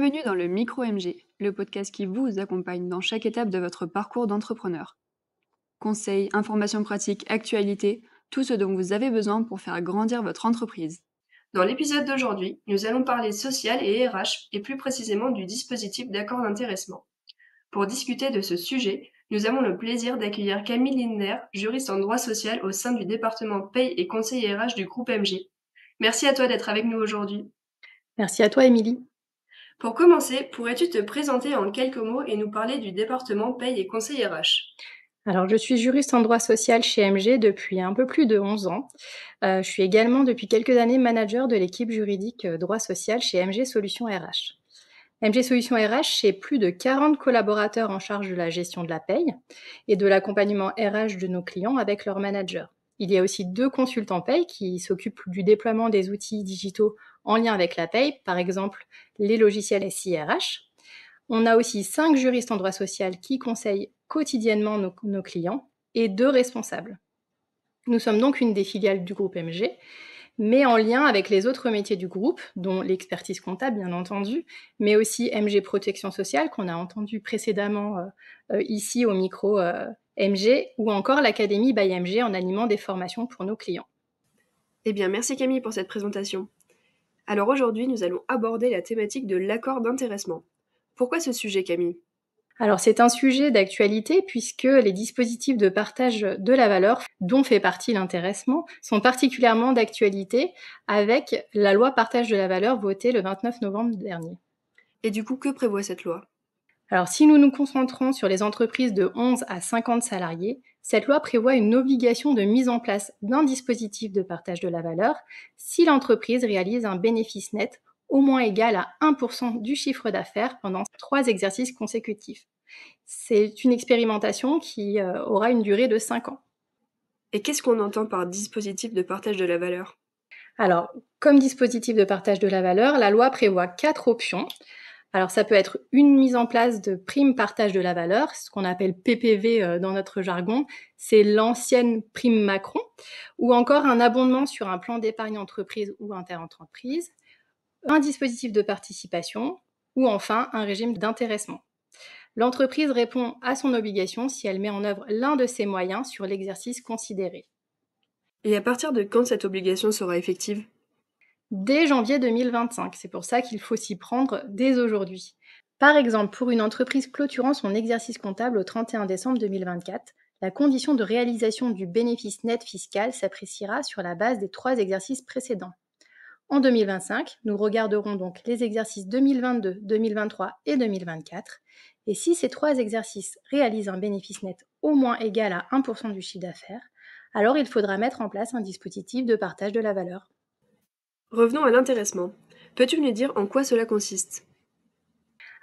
Bienvenue dans le Micro MG, le podcast qui vous accompagne dans chaque étape de votre parcours d'entrepreneur. Conseils, informations pratiques, actualités, tout ce dont vous avez besoin pour faire grandir votre entreprise. Dans l'épisode d'aujourd'hui, nous allons parler social et RH, et plus précisément du dispositif d'accord d'intéressement. Pour discuter de ce sujet, nous avons le plaisir d'accueillir Camille Lindner, juriste en droit social au sein du département Paye et conseil RH du groupe MG. Merci à toi d'être avec nous aujourd'hui. Merci à toi, Émilie. Pour commencer, pourrais-tu te présenter en quelques mots et nous parler du département Paye et conseil RH? Alors, je suis juriste en droit social chez MG depuis un peu plus de 11 ans. Je suis également depuis quelques années manager de l'équipe juridique droit social chez MG Solutions RH. MG Solutions RH, c'est plus de 40 collaborateurs en charge de la gestion de la paye et de l'accompagnement RH de nos clients avec leurs managers. Il y a aussi 2 consultants paye qui s'occupent du déploiement des outils digitaux en lien avec la paye, par exemple les logiciels SIRH. On a aussi 5 juristes en droit social qui conseillent quotidiennement nos clients et 2 responsables. Nous sommes donc une des filiales du groupe MG, mais en lien avec les autres métiers du groupe, dont l'expertise comptable bien entendu, mais aussi MG Protection Sociale qu'on a entendu précédemment ici au micro MG, ou encore l'Académie by MG en animant des formations pour nos clients. Eh bien, merci Camille pour cette présentation. Alors aujourd'hui, nous allons aborder la thématique de l'accord d'intéressement. Pourquoi ce sujet, Camille? Alors c'est un sujet d'actualité puisque les dispositifs de partage de la valeur, dont fait partie l'intéressement, sont particulièrement d'actualité avec la loi partage de la valeur votée le 29 novembre dernier. Et du coup, que prévoit cette loi? Alors si nous nous concentrons sur les entreprises de 11 à 50 salariés, cette loi prévoit une obligation de mise en place d'un dispositif de partage de la valeur si l'entreprise réalise un bénéfice net au moins égal à 1% du chiffre d'affaires pendant 3 exercices consécutifs. C'est une expérimentation qui aura une durée de 5 ans. Et qu'est-ce qu'on entend par dispositif de partage de la valeur? Alors, comme dispositif de partage de la valeur, la loi prévoit 4 options. Alors, ça peut être une mise en place de prime partage de la valeur, ce qu'on appelle PPV dans notre jargon, c'est l'ancienne prime Macron, ou encore un abondement sur un plan d'épargne entreprise ou interentreprise, un dispositif de participation, ou enfin un régime d'intéressement. L'entreprise répond à son obligation si elle met en œuvre l'un de ses moyens sur l'exercice considéré. Et à partir de quand cette obligation sera effective? Dès janvier 2025, c'est pour ça qu'il faut s'y prendre dès aujourd'hui. Par exemple, pour une entreprise clôturant son exercice comptable au 31 décembre 2024, la condition de réalisation du bénéfice net fiscal s'appréciera sur la base des 3 exercices précédents. En 2025, nous regarderons donc les exercices 2022, 2023 et 2024. Et si ces 3 exercices réalisent un bénéfice net au moins égal à 1% du chiffre d'affaires, alors il faudra mettre en place un dispositif de partage de la valeur. Revenons à l'intéressement. Peux-tu nous dire en quoi cela consiste?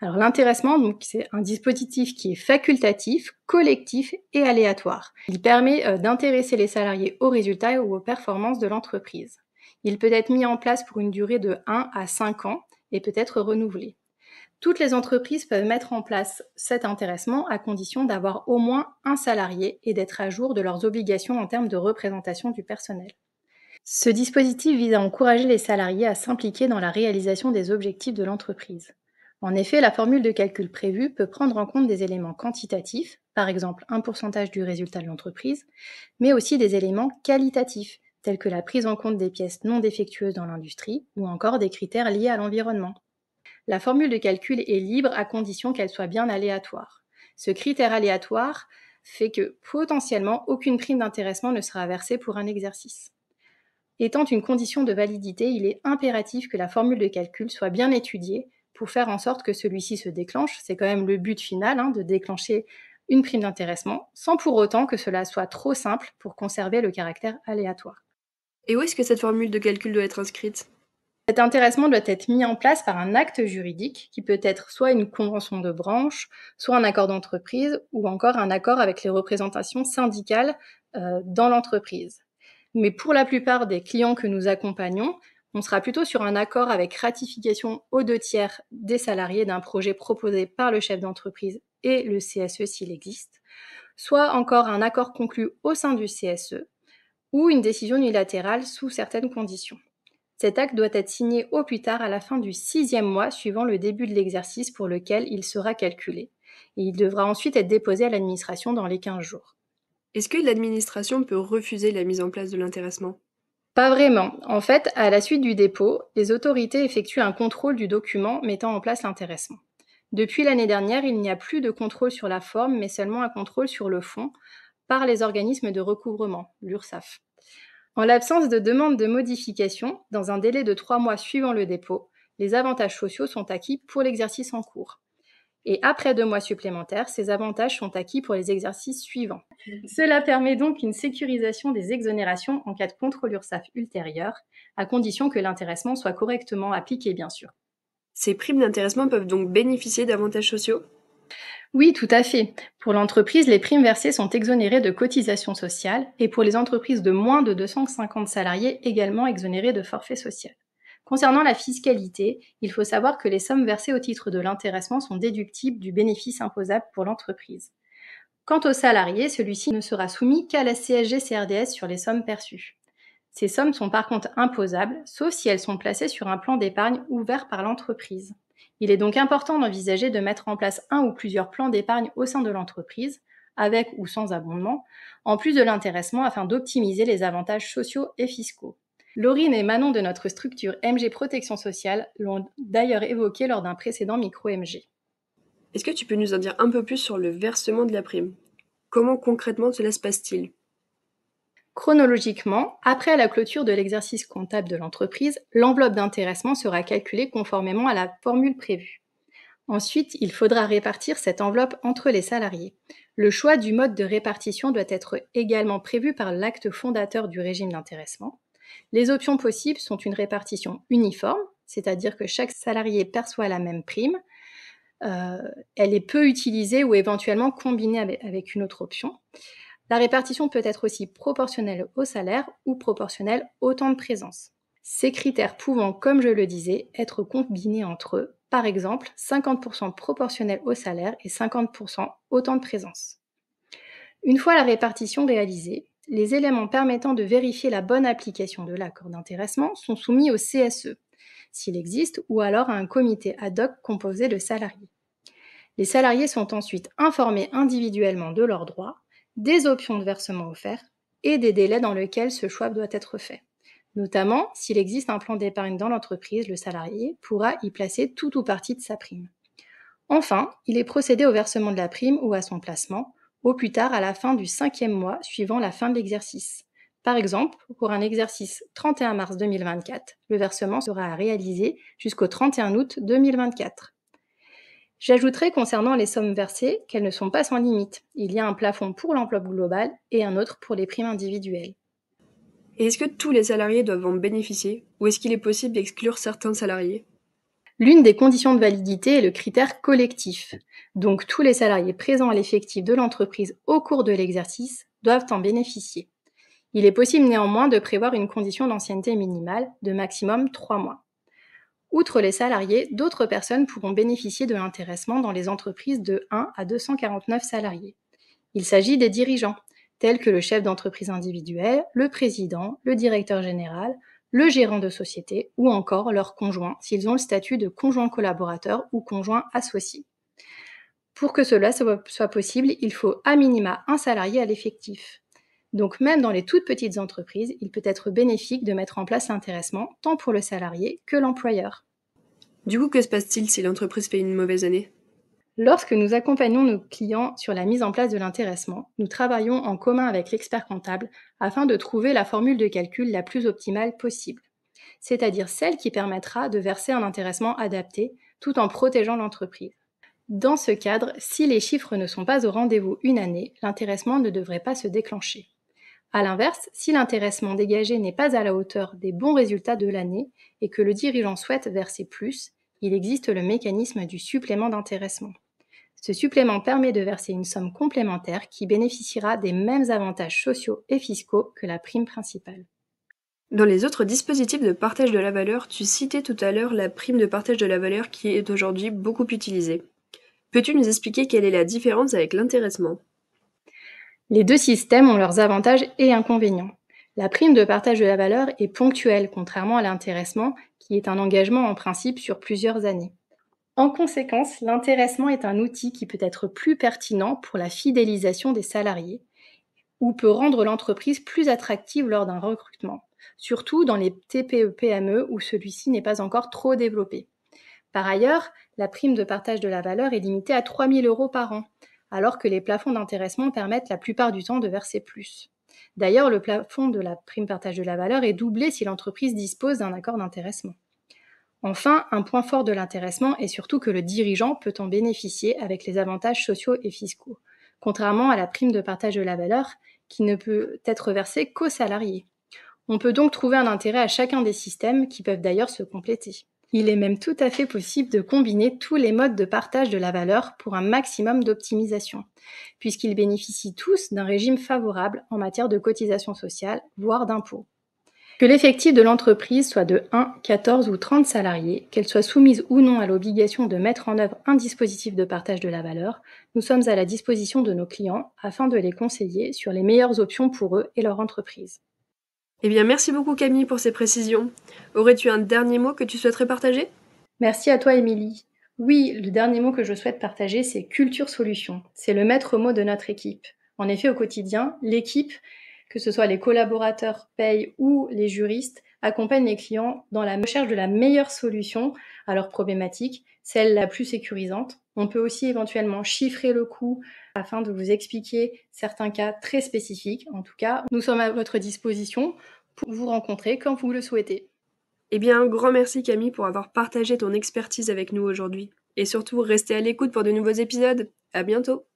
Alors l'intéressement, donc, c'est un dispositif qui est facultatif, collectif et aléatoire. Il permet d'intéresser les salariés aux résultats ou aux performances de l'entreprise. Il peut être mis en place pour une durée de 1 à 5 ans et peut être renouvelé. Toutes les entreprises peuvent mettre en place cet intéressement à condition d'avoir au moins un salarié et d'être à jour de leurs obligations en termes de représentation du personnel. Ce dispositif vise à encourager les salariés à s'impliquer dans la réalisation des objectifs de l'entreprise. En effet, la formule de calcul prévue peut prendre en compte des éléments quantitatifs, par exemple un pourcentage du résultat de l'entreprise, mais aussi des éléments qualitatifs, tels que la prise en compte des pièces non défectueuses dans l'industrie ou encore des critères liés à l'environnement. La formule de calcul est libre à condition qu'elle soit bien aléatoire. Ce critère aléatoire fait que potentiellement aucune prime d'intéressement ne sera versée pour un exercice. Étant une condition de validité, il est impératif que la formule de calcul soit bien étudiée pour faire en sorte que celui-ci se déclenche. C'est quand même le but final, de déclencher une prime d'intéressement, sans pour autant que cela soit trop simple pour conserver le caractère aléatoire. Et où est-ce que cette formule de calcul doit être inscrite? Cet intéressement doit être mis en place par un acte juridique qui peut être soit une convention de branche, soit un accord d'entreprise ou encore un accord avec les représentations syndicales dans l'entreprise. Mais pour la plupart des clients que nous accompagnons, on sera plutôt sur un accord avec ratification aux 2/3 des salariés d'un projet proposé par le chef d'entreprise et le CSE s'il existe, soit encore un accord conclu au sein du CSE ou une décision unilatérale sous certaines conditions. Cet acte doit être signé au plus tard à la fin du 6e mois suivant le début de l'exercice pour lequel il sera calculé. Et il devra ensuite être déposé à l'administration dans les 15 jours. Est-ce que l'administration peut refuser la mise en place de l'intéressement? Pas vraiment. En fait, à la suite du dépôt, les autorités effectuent un contrôle du document mettant en place l'intéressement. Depuis l'année dernière, il n'y a plus de contrôle sur la forme, mais seulement un contrôle sur le fond par les organismes de recouvrement, l'URSSAF. En l'absence de demande de modification, dans un délai de 3 mois suivant le dépôt, les avantages sociaux sont acquis pour l'exercice en cours. Et après 2 mois supplémentaires, ces avantages sont acquis pour les exercices suivants. Cela permet donc une sécurisation des exonérations en cas de contrôle URSSAF ultérieur, à condition que l'intéressement soit correctement appliqué, bien sûr. Ces primes d'intéressement peuvent donc bénéficier d'avantages sociaux? Oui, tout à fait. Pour l'entreprise, les primes versées sont exonérées de cotisations sociales et pour les entreprises de moins de 250 salariés, également exonérées de forfait social. Concernant la fiscalité, il faut savoir que les sommes versées au titre de l'intéressement sont déductibles du bénéfice imposable pour l'entreprise. Quant aux salariés, celui-ci ne sera soumis qu'à la CSG-CRDS sur les sommes perçues. Ces sommes sont par contre imposables, sauf si elles sont placées sur un plan d'épargne ouvert par l'entreprise. Il est donc important d'envisager de mettre en place un ou plusieurs plans d'épargne au sein de l'entreprise, avec ou sans abondement, en plus de l'intéressement afin d'optimiser les avantages sociaux et fiscaux. Laurine et Manon de notre structure MG Protection Sociale l'ont d'ailleurs évoqué lors d'un précédent micro-MG. Est-ce que tu peux nous en dire un peu plus sur le versement de la prime? Comment concrètement cela se passe-t-il? Chronologiquement, après la clôture de l'exercice comptable de l'entreprise, l'enveloppe d'intéressement sera calculée conformément à la formule prévue. Ensuite, il faudra répartir cette enveloppe entre les salariés. Le choix du mode de répartition doit être également prévu par l'acte fondateur du régime d'intéressement. Les options possibles sont une répartition uniforme, c'est-à-dire que chaque salarié perçoit la même prime. Elle est peu utilisée ou éventuellement combinée avec une autre option. La répartition peut être aussi proportionnelle au salaire ou proportionnelle au temps de présence. Ces critères pouvant, comme je le disais, être combinés entre eux, par exemple 50% proportionnel au salaire et 50% au temps de présence. Une fois la répartition réalisée, les éléments permettant de vérifier la bonne application de l'accord d'intéressement sont soumis au CSE, s'il existe, ou alors à un comité ad hoc composé de salariés. Les salariés sont ensuite informés individuellement de leurs droits, des options de versement offertes et des délais dans lesquels ce choix doit être fait. Notamment, s'il existe un plan d'épargne dans l'entreprise, le salarié pourra y placer tout ou partie de sa prime. Enfin, il est procédé au versement de la prime ou à son placement, au plus tard à la fin du 5e mois suivant la fin de l'exercice. Par exemple, pour un exercice 31 mars 2024, le versement sera réalisé jusqu'au 31 août 2024. J'ajouterai concernant les sommes versées qu'elles ne sont pas sans limite. Il y a un plafond pour l'enveloppe globale et un autre pour les primes individuelles. Et est-ce que tous les salariés doivent en bénéficier, ou est-ce qu'il est possible d'exclure certains salariés? L'une des conditions de validité est le critère collectif. Donc tous les salariés présents à l'effectif de l'entreprise au cours de l'exercice doivent en bénéficier. Il est possible néanmoins de prévoir une condition d'ancienneté minimale de maximum 3 mois. Outre les salariés, d'autres personnes pourront bénéficier de l'intéressement dans les entreprises de 1 à 249 salariés. Il s'agit des dirigeants, tels que le chef d'entreprise individuel, le président, le directeur général, le gérant de société ou encore leurs conjoints s'ils ont le statut de conjoint collaborateur ou conjoint associé. Pour que cela soit possible, il faut à minima un salarié à l'effectif. Donc même dans les toutes petites entreprises, il peut être bénéfique de mettre en place l'intéressement tant pour le salarié que l'employeur. Du coup, que se passe-t-il si l'entreprise fait une mauvaise année? Lorsque nous accompagnons nos clients sur la mise en place de l'intéressement, nous travaillons en commun avec l'expert comptable afin de trouver la formule de calcul la plus optimale possible, c'est-à-dire celle qui permettra de verser un intéressement adapté tout en protégeant l'entreprise. Dans ce cadre, si les chiffres ne sont pas au rendez-vous une année, l'intéressement ne devrait pas se déclencher. A l'inverse, si l'intéressement dégagé n'est pas à la hauteur des bons résultats de l'année et que le dirigeant souhaite verser plus, il existe le mécanisme du supplément d'intéressement. Ce supplément permet de verser une somme complémentaire qui bénéficiera des mêmes avantages sociaux et fiscaux que la prime principale. Dans les autres dispositifs de partage de la valeur, tu citais tout à l'heure la prime de partage de la valeur qui est aujourd'hui beaucoup utilisée. Peux-tu nous expliquer quelle est la différence avec l'intéressement? Les deux systèmes ont leurs avantages et inconvénients. La prime de partage de la valeur est ponctuelle, contrairement à l'intéressement, qui est un engagement en principe sur plusieurs années. En conséquence, l'intéressement est un outil qui peut être plus pertinent pour la fidélisation des salariés ou peut rendre l'entreprise plus attractive lors d'un recrutement, surtout dans les TPE-PME où celui-ci n'est pas encore trop développé. Par ailleurs, la prime de partage de la valeur est limitée à 3 000 € par an, alors que les plafonds d'intéressement permettent la plupart du temps de verser plus. D'ailleurs, le plafond de la prime partage de la valeur est doublé si l'entreprise dispose d'un accord d'intéressement. Enfin, un point fort de l'intéressement est surtout que le dirigeant peut en bénéficier avec les avantages sociaux et fiscaux, contrairement à la prime de partage de la valeur qui ne peut être versée qu'aux salariés. On peut donc trouver un intérêt à chacun des systèmes qui peuvent d'ailleurs se compléter. Il est même tout à fait possible de combiner tous les modes de partage de la valeur pour un maximum d'optimisation, puisqu'ils bénéficient tous d'un régime favorable en matière de cotisation sociale, voire d'impôts. Que l'effectif de l'entreprise soit de 1, 14 ou 30 salariés, qu'elle soit soumise ou non à l'obligation de mettre en œuvre un dispositif de partage de la valeur, nous sommes à la disposition de nos clients afin de les conseiller sur les meilleures options pour eux et leur entreprise. Eh bien, merci beaucoup Camille pour ces précisions. Aurais-tu un dernier mot que tu souhaiterais partager ? Merci à toi, Émilie. Oui, le dernier mot que je souhaite partager, c'est culture solution. C'est le maître mot de notre équipe. En effet, au quotidien, l'équipe, que ce soit les collaborateurs paye ou les juristes, accompagne les clients dans la recherche de la meilleure solution à leurs problématiques, celle la plus sécurisante. On peut aussi éventuellement chiffrer le coût afin de vous expliquer certains cas très spécifiques. En tout cas, nous sommes à votre disposition pour vous rencontrer quand vous le souhaitez. Eh bien, un grand merci Camille pour avoir partagé ton expertise avec nous aujourd'hui. Et surtout, restez à l'écoute pour de nouveaux épisodes. À bientôt!